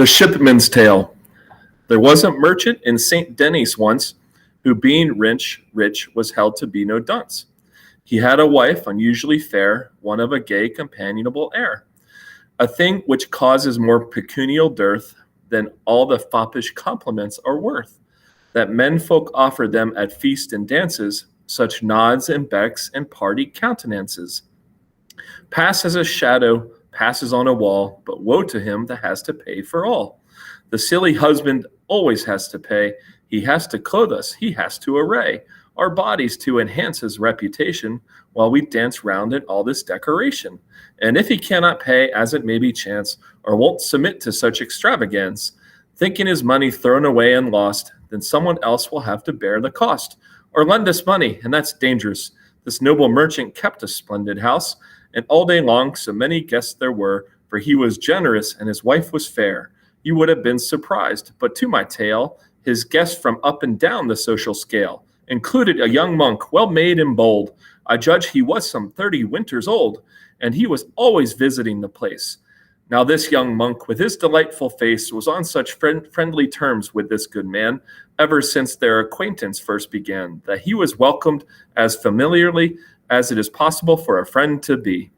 The Shipman's Tale. There was a merchant in St. Denis once, who being rich, was held to be no dunce. He had a wife unusually fair, one of a gay companionable air, a thing which causes more pecunial dearth than all the foppish compliments are worth, that men folk offer them at feast and dances, such nods and becks and party countenances. Pass as a shadow passes on a wall, but woe to him that has to pay for all. The silly husband always has to pay. He has to clothe us, he has to array our bodies to enhance his reputation, while we dance round in all this decoration. And if he cannot pay, as it may be chance, or won't submit to such extravagance, thinking his money thrown away and lost, then someone else will have to bear the cost, or lend us money, and that's dangerous. This noble merchant kept a splendid house, and all day long so many guests there were, for he was generous and his wife was fair. You would have been surprised, but to my tale, his guests from up and down the social scale included a young monk, well made and bold. I judge he was some 30 winters old, and he was always visiting the place. Now this young monk, with his delightful face, was on such friendly terms with this good man, ever since their acquaintance first began, that he was welcomed as familiarly as it is possible for a friend to be.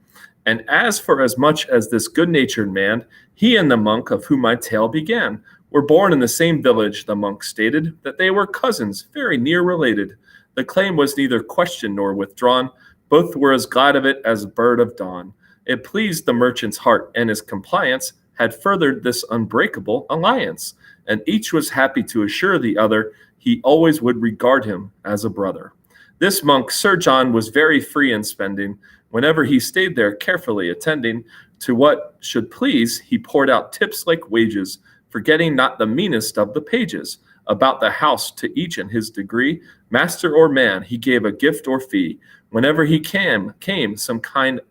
And as for as much as this good-natured man, he and the monk of whom my tale began were born in the same village. The monk stated that they were cousins, very near related. The claim was neither questioned nor withdrawn. Both were as glad of it as bird of dawn. It pleased the merchant's heart, and his compliance had furthered this unbreakable alliance. And each was happy to assure the other he always would regard him as a brother. This monk, Sir John, was very free in spending. Whenever he stayed there, carefully attending to what should please, he poured out tips like wages, forgetting not the meanest of the pages. About the house, to each in his degree, master or man, he gave a gift or fee. Whenever he came some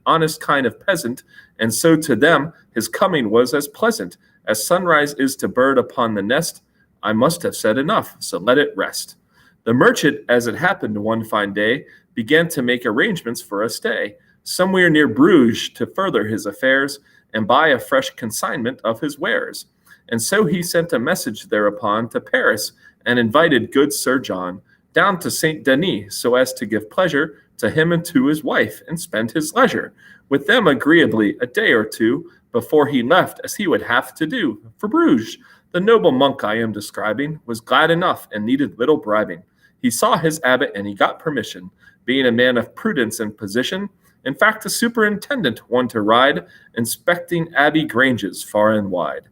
honest kind of peasant, and so to them his coming was as pleasant as sunrise is to bird upon the nest. I must have said enough, so let it rest. The merchant, as it happened one fine day, began to make arrangements for a stay somewhere near Bruges to further his affairs and buy a fresh consignment of his wares. And so he sent a message thereupon to Paris and invited good Sir John down to St. Denis, so as to give pleasure to him and to his wife and spend his leisure with them agreeably a day or two before he left, as he would have to do. For Bruges, the noble monk I am describing, was glad enough and needed little bribing. He saw his abbot and he got permission, being a man of prudence and position, in fact a superintendent, one to ride, inspecting abbey granges far and wide.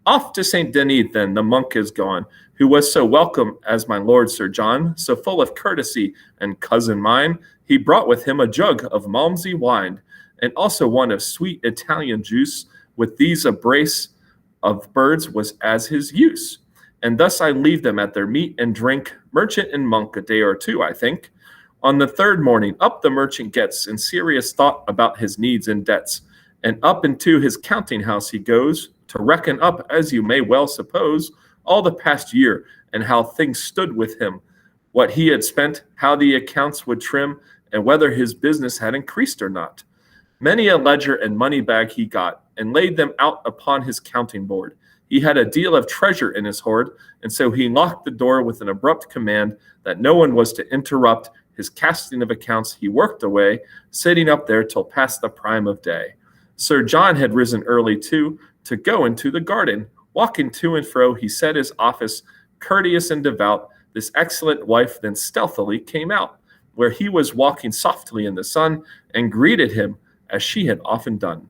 Off to St. Denis then the monk is gone, who was so welcome as my lord Sir John, so full of courtesy, and cousin mine, he brought with him a jug of Malmsey wine, and also one of sweet Italian juice. With these a brace of birds was as his use. And thus I leave them at their meat and drink, merchant and monk, a day or two, I think. On the third morning, up the merchant gets, in serious thought about his needs and debts, and up into his counting house he goes, to reckon up, as you may well suppose, all the past year, and how things stood with him, what he had spent, how the accounts would trim, and whether his business had increased or not. Many a ledger and money bag he got, and laid them out upon his counting board. He had a deal of treasure in his hoard, and so he locked the door with an abrupt command that no one was to interrupt his casting of accounts. He worked away, sitting up there till past the prime of day. Sir John had risen early too, to go into the garden. Walking to and fro, he said his office, courteous and devout. This excellent wife then stealthily came out, where he was walking softly in the sun, and greeted him, as she had often done.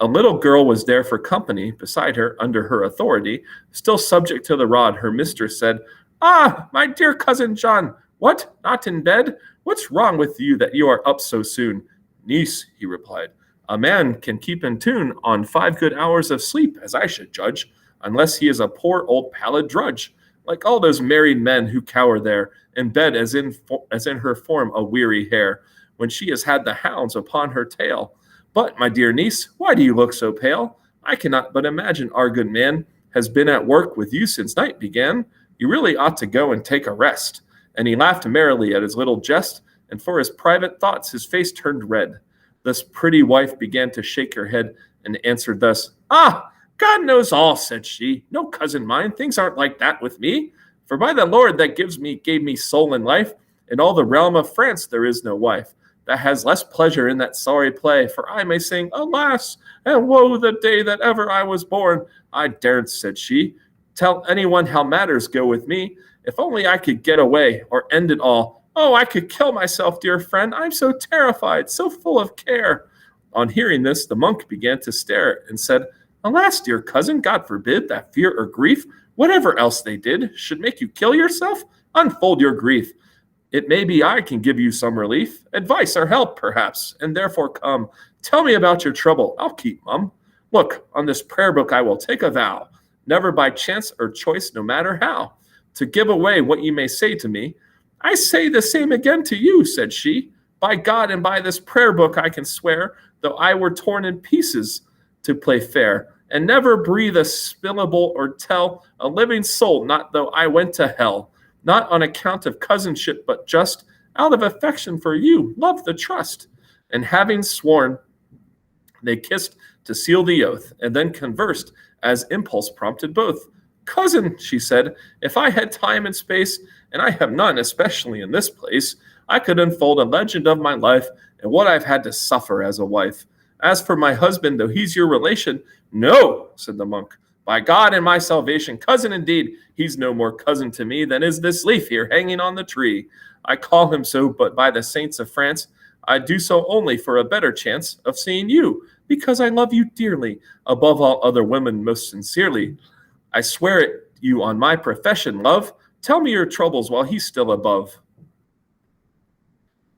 A little girl was there for company, beside her, under her authority. Still subject to the rod, her mistress said, "Ah, my dear cousin John, what, not in bed? What's wrong with you that you are up so soon?" "Niece," he replied, "a man can keep in tune on 5 good hours of sleep, as I should judge, unless he is a poor old pallid drudge, like all those married men who cower there in bed as in her form a weary hare, when she has had the hounds upon her tail. But, my dear niece, why do you look so pale? I cannot but imagine our good man has been at work with you since night began. You really ought to go and take a rest." And he laughed merrily at his little jest, and for his private thoughts his face turned red. This pretty wife began to shake her head, and answered thus, "Ah, God knows all, said she. No, cousin mine, things aren't like that with me. For by the Lord that gave me soul and life, in all the realm of France there is no wife that has less pleasure in that sorry play. For I may sing, alas, and woe the day that ever I was born. I daren't, said she, tell anyone how matters go with me. If only I could get away or end it all. Oh, I could kill myself, dear friend. I'm so terrified, so full of care. On hearing this, the monk began to stare and said, alas, dear cousin, God forbid that fear or grief, whatever else they did, should make you kill yourself. Unfold your grief. It may be I can give you some relief, advice or help, perhaps, and therefore come. Tell me about your trouble. I'll keep mum. Look, on this prayer book I will take a vow, never by chance or choice, no matter how, to give away what you may say to me. I say the same again to you, said she. By God and by this prayer book I can swear, though I were torn in pieces to play fair, and never breathe a spillable or tell a living soul, not though I went to hell. Not on account of cousinship, but just out of affection for you, love the trust. And having sworn, they kissed to seal the oath, and then conversed as impulse prompted both. Cousin, she said, if I had time and space, and I have none, especially in this place, I could unfold a legend of my life and what I've had to suffer as a wife. As for my husband, though he's your relation, no, said the monk. By God and my salvation, cousin indeed, he's no more cousin to me than is this leaf here hanging on the tree. I call him so, but by the saints of France, I do so only for a better chance of seeing you, because I love you dearly, above all other women most sincerely. I swear it you on my profession, love. Tell me your troubles while he's still above.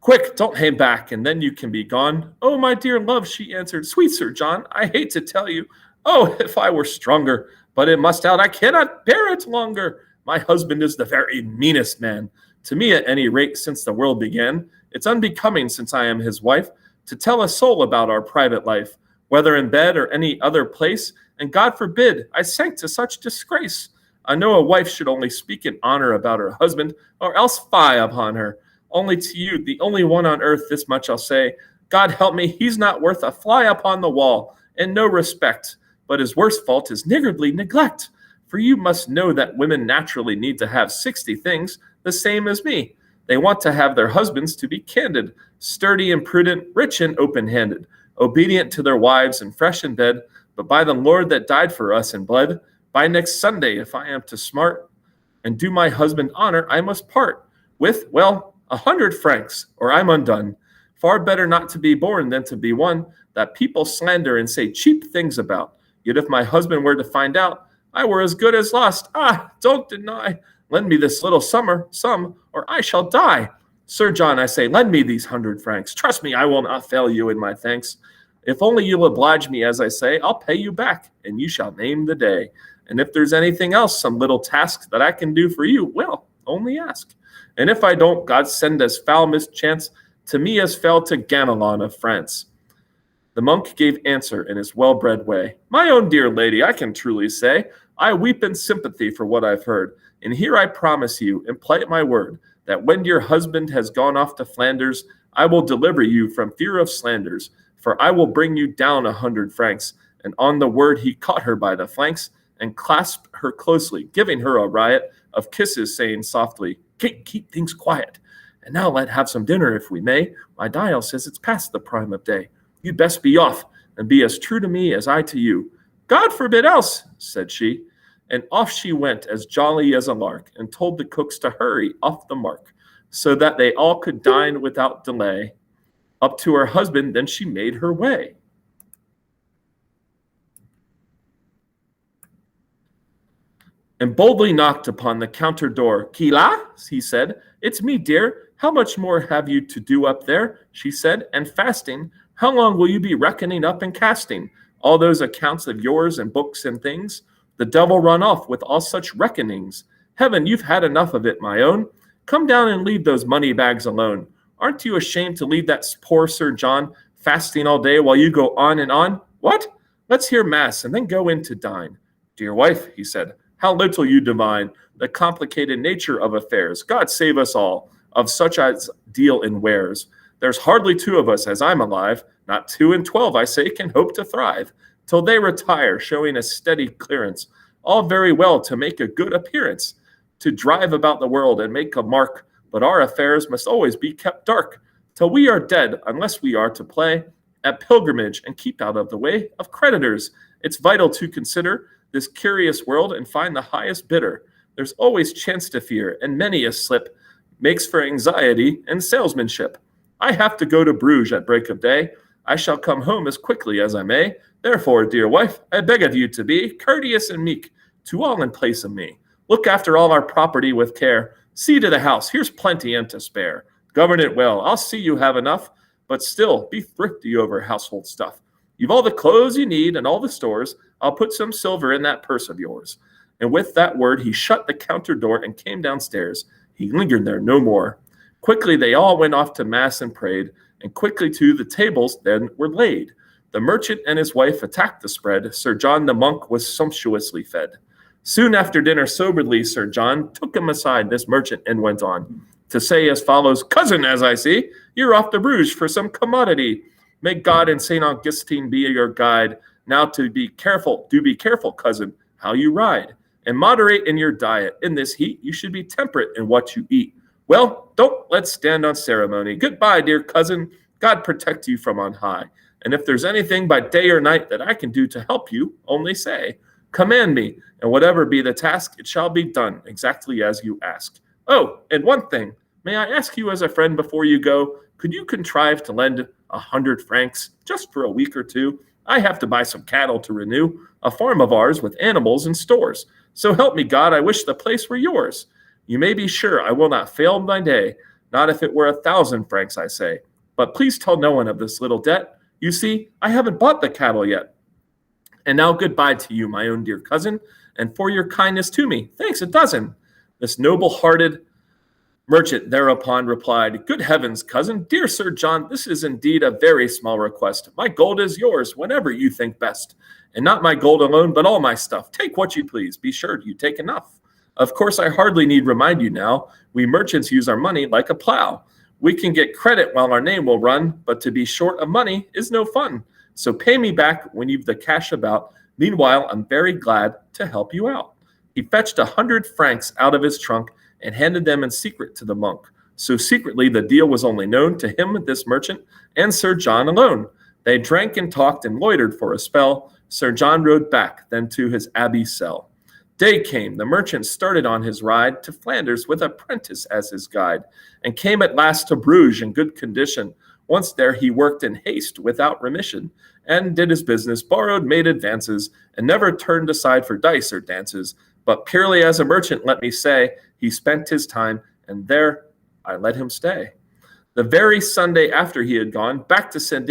Quick, don't hang back, and then you can be gone. Oh, my dear love, she answered, sweet Sir John, I hate to tell you. Oh, if I were stronger, but it must out, I cannot bear it longer. My husband is the very meanest man. To me, at any rate, since the world began, it's unbecoming, since I am his wife, to tell a soul about our private life, whether in bed or any other place, and God forbid I sank to such disgrace. I know a wife should only speak in honor about her husband, or else fie upon her. Only to you, the only one on earth, this much I'll say, God help me, he's not worth a fly upon the wall, and no respect. But his worst fault is niggardly neglect. For you must know that women naturally need to have 60 things, the same as me. They want to have their husbands to be candid, sturdy and prudent, rich and open-handed, obedient to their wives and fresh in bed. But by the Lord that died for us and bled, by next Sunday, if I am to smart and do my husband honor, I must part with, well, 100 francs, or I'm undone. Far better not to be born than to be one that people slander and say cheap things about. Yet if my husband were to find out, I were as good as lost. Ah, don't deny. Lend me this little sum, or I shall die. Sir John, I say, lend me these 100 francs. Trust me, I will not fail you in my thanks. If only you'll oblige me, as I say, I'll pay you back, and you shall name the day. And if there's anything else, some little task that I can do for you, well, only ask. And if I don't, God send as foul mischance to me as fell to Ganelon of France. The monk gave answer in his well-bred way. My own dear lady, I can truly say, I weep in sympathy for what I've heard. And here I promise you, and plight my word, that when your husband has gone off to Flanders, I will deliver you from fear of slanders. For I will bring you down 100 francs. And on the word he caught her by the flanks, and clasped her closely, giving her a riot of kisses, saying softly, keep things quiet. And now let's have some dinner, if we may. My dial says it's past the prime of day. You'd best be off, and be as true to me as I to you. God forbid else, said she. And off she went, as jolly as a lark, and told the cooks to hurry off the mark, so that they all could dine without delay. Up to her husband then she made her way. And boldly knocked upon the counter door. Qui là? He said. It's me, dear. How much more have you to do up there? She said. And fasting, how long will you be reckoning up and casting all those accounts of yours and books and things? The devil run off with all such reckonings. Heaven, you've had enough of it, my own. Come down and leave those money bags alone. Aren't you ashamed to leave that poor Sir John fasting all day while you go on and on? What? Let's hear mass and then go in to dine. Dear wife, he said, how little you divine the complicated nature of affairs. God save us all, of such as deal in wares. There's hardly 2 of us, as I'm alive, not 2 in 12, I say, can hope to thrive. till they retire, showing a steady clearance. All very well to make a good appearance, to drive about the world and make a mark, but our affairs must always be kept dark, till we are dead, unless we are to play at pilgrimage and keep out of the way of creditors. It's vital to consider this curious world and find the highest bidder. There's always chance to fear, and many a slip makes for anxiety and salesmanship. I have to go to Bruges at break of day. I shall come home as quickly as I may. Therefore, dear wife, I beg of you to be courteous and meek to all in place of me. Look after all our property with care. See to the house, here's plenty and to spare. Govern it well, I'll see you have enough, but still be thrifty over household stuff. You've all the clothes you need and all the stores. I'll put some silver in that purse of yours. And with that word, he shut the counter door and came downstairs. He lingered there no more. Quickly they all went off to mass and prayed, and quickly too the tables then were laid. The merchant and his wife attacked the spread. Sir John the monk was sumptuously fed. Soon after dinner, soberly, Sir John took him aside, this merchant, and went on to say as follows: Cousin, as I see, you're off to Bruges for some commodity. May God and St. Augustine be your guide. Now do be careful, cousin, how you ride, and moderate in your diet. In this heat, you should be temperate in what you eat. Well, let's stand on ceremony. Goodbye, dear cousin. God protect you from on high. And if there's anything by day or night that I can do to help you, only say, command me, and whatever be the task, it shall be done exactly as you ask. Oh, and one thing, may I ask you as a friend before you go, could you contrive to lend 100 francs just for a week or two? I have to buy some cattle to renew a farm of ours with animals and stores. So help me God, I wish the place were yours. You may be sure I will not fail my day, not if it were 1,000 francs, I say. But please tell no one of this little debt. You see, I haven't bought the cattle yet. And now goodbye to you, my own dear cousin, and for your kindness to me. Thanks a dozen. This noble-hearted merchant thereupon replied, Good heavens, cousin, dear Sir John, this is indeed a very small request. My gold is yours whenever you think best. And not my gold alone, but all my stuff. Take what you please. Be sure you take enough. Of course, I hardly need remind you now, we merchants use our money like a plow. We can get credit while our name will run, but to be short of money is no fun. So pay me back when you've the cash about. Meanwhile, I'm very glad to help you out. He fetched 100 francs out of his trunk and handed them in secret to the monk. So secretly the deal was only known to him, this merchant, and Sir John alone. They drank and talked and loitered for a spell. Sir John rode back then to his abbey cell. Day came, the merchant started on his ride to Flanders with a prentice as his guide, and came at last to Bruges in good condition. Once there he worked in haste without remission, and did his business, borrowed, made advances, and never turned aside for dice or dances, but purely as a merchant, let me say, he spent his time, and there I let him stay. The very Sunday after he had gone, back to Saint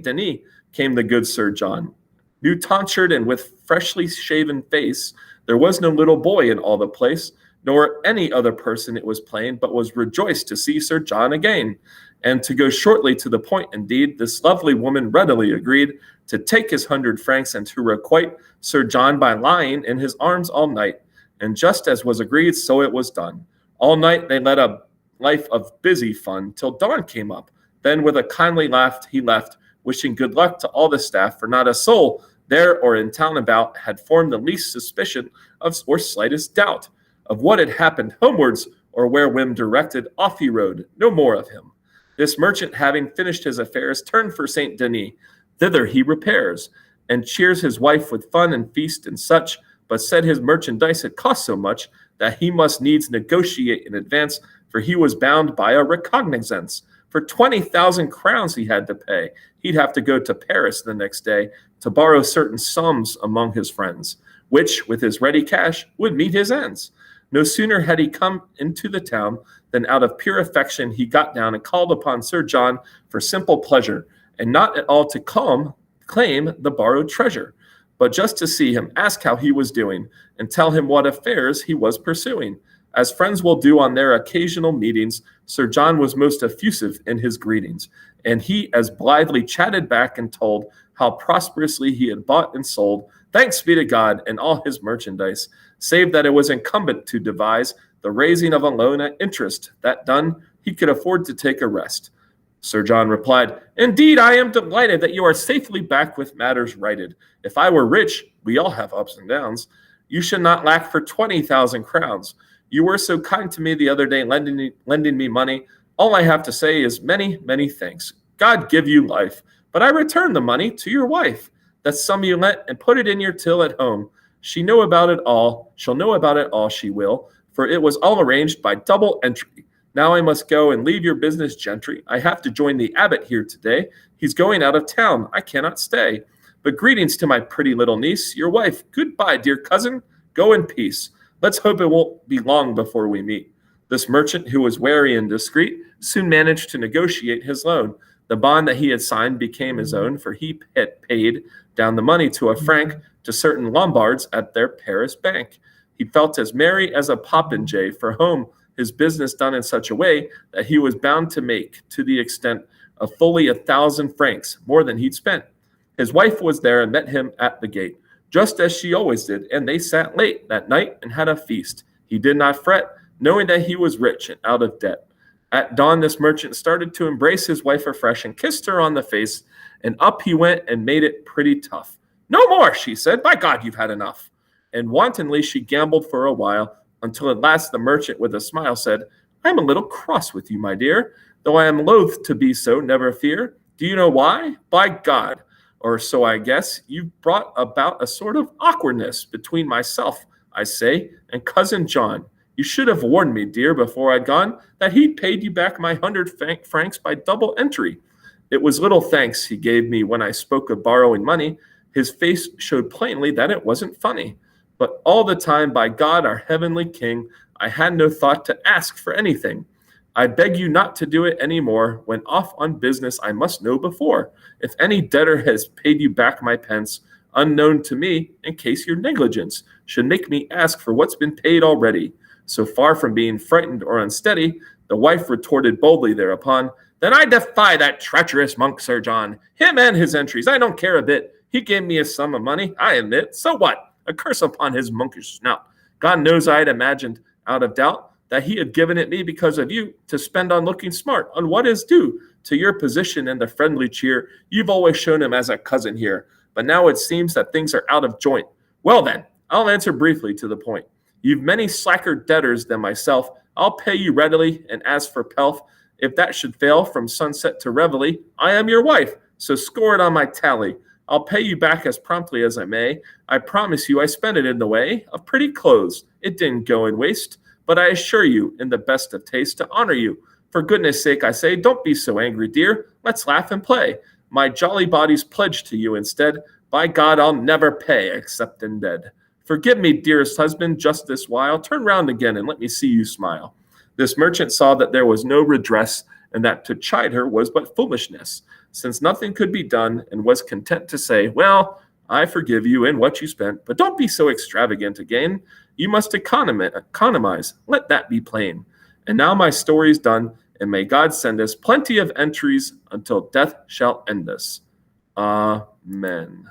Denis came the good Sir John. New tonsured and with freshly shaven face, there was no little boy in all the place, nor any other person, it was plain, but was rejoiced to see Sir John again. And to go shortly to the point, indeed, this lovely woman readily agreed to take his 100 francs and to requite Sir John by lying in his arms all night. And just as was agreed, so it was done. All night they led a life of busy fun till dawn came up. Then with a kindly laugh he left, wishing good luck to all the staff, for not a soul there or in town about had formed the least suspicion of or slightest doubt of what had happened homewards, or where whim directed. Off he rode, no more of him. This merchant, having finished his affairs, turned for Saint Denis. Thither he repairs, and cheers his wife with fun and feast and such, but said his merchandise had cost so much that he must needs negotiate in advance, for he was bound by a recognizance. For 20,000 crowns he had to pay. He'd have to go to Paris the next day to borrow certain sums among his friends, which, with his ready cash, would meet his ends. No sooner had he come into the town than out of pure affection he got down and called upon Sir John for simple pleasure, and not at all to claim the borrowed treasure, but just to see him, ask how he was doing, and tell him what affairs he was pursuing. As friends will do on their occasional meetings, Sir John was most effusive in his greetings, and he as blithely chatted back and told how prosperously he had bought and sold, thanks be to God, and all his merchandise, save that it was incumbent to devise the raising of a loan at interest. That done, he could afford to take a rest. Sir John replied, Indeed, I am delighted that you are safely back with matters righted. If I were rich, we all have ups and downs, you should not lack for 20,000 crowns. You were so kind to me the other day, lending me money. All I have to say is many, many thanks. God give you life. But I return the money to your wife. That sum you lent and put it in your till at home. She'll know about it all, she will, for it was all arranged by double entry. Now I must go and leave your business, gentry. I have to join the abbot here today. He's going out of town. I cannot stay. But greetings to my pretty little niece, your wife. Goodbye, dear cousin. Go in peace. Let's hope it won't be long before we meet. This merchant, who was wary and discreet, soon managed to negotiate his loan. The bond that he had signed became his own, for he had paid down the money to a franc to certain Lombards at their Paris bank. He felt as merry as a popinjay for home, his business done in such a way that he was bound to make, to the extent of fully 1,000 francs, more than he'd spent. His wife was there and met him at the gate, just as she always did, and they sat late that night and had a feast. He did not fret, knowing that he was rich and out of debt. At dawn, this merchant started to embrace his wife afresh and kissed her on the face, and up he went and made it pretty tough. No more, she said. By God, you've had enough. And wantonly she gambled for a while, until at last the merchant with a smile said, I'm a little cross with you, my dear, though I am loath to be so, never fear. Do you know why? By God, or so I guess, you've brought about a sort of awkwardness between myself, I say, and cousin John. You should have warned me, dear, before I'd gone, that he'd paid you back my 100 francs by double entry. It was little thanks he gave me when I spoke of borrowing money. His face showed plainly that it wasn't funny. But all the time, by God, our heavenly King, I had no thought to ask for anything. I beg you not to do it any more. When off on business, I must know before. If any debtor has paid you back my pence, unknown to me, in case your negligence should make me ask for what's been paid already. So far from being frightened or unsteady, the wife retorted boldly thereupon, Then I defy that treacherous monk, Sir John. Him and his entries, I don't care a bit. He gave me a sum of money, I admit. So what? A curse upon his monkish snout. God knows I had imagined, out of doubt, that he had given it me because of you, to spend on looking smart, on what is due to your position and the friendly cheer you've always shown him as a cousin here. But now it seems that things are out of joint. Well then, I'll answer briefly to the point. You've many slacker debtors than myself. I'll pay you readily, and as for pelf, if that should fail from sunset to reveille, I am your wife, so score it on my tally. I'll pay you back as promptly as I may. I promise you I spent it in the way of pretty clothes. It didn't go in waste, but I assure you, in the best of taste, to honor you. For goodness sake, I say, don't be so angry, dear. Let's laugh and play. My jolly body's pledged to you instead. By God, I'll never pay, except in dead. Forgive me, dearest husband, just this while. Turn round again and let me see you smile. This merchant saw that there was no redress, and that to chide her was but foolishness, since nothing could be done, and was content to say, Well, I forgive you in what you spent, but don't be so extravagant again. You must economize. Let that be plain. And now my story's done, and may God send us plenty of entries until death shall end us. Amen.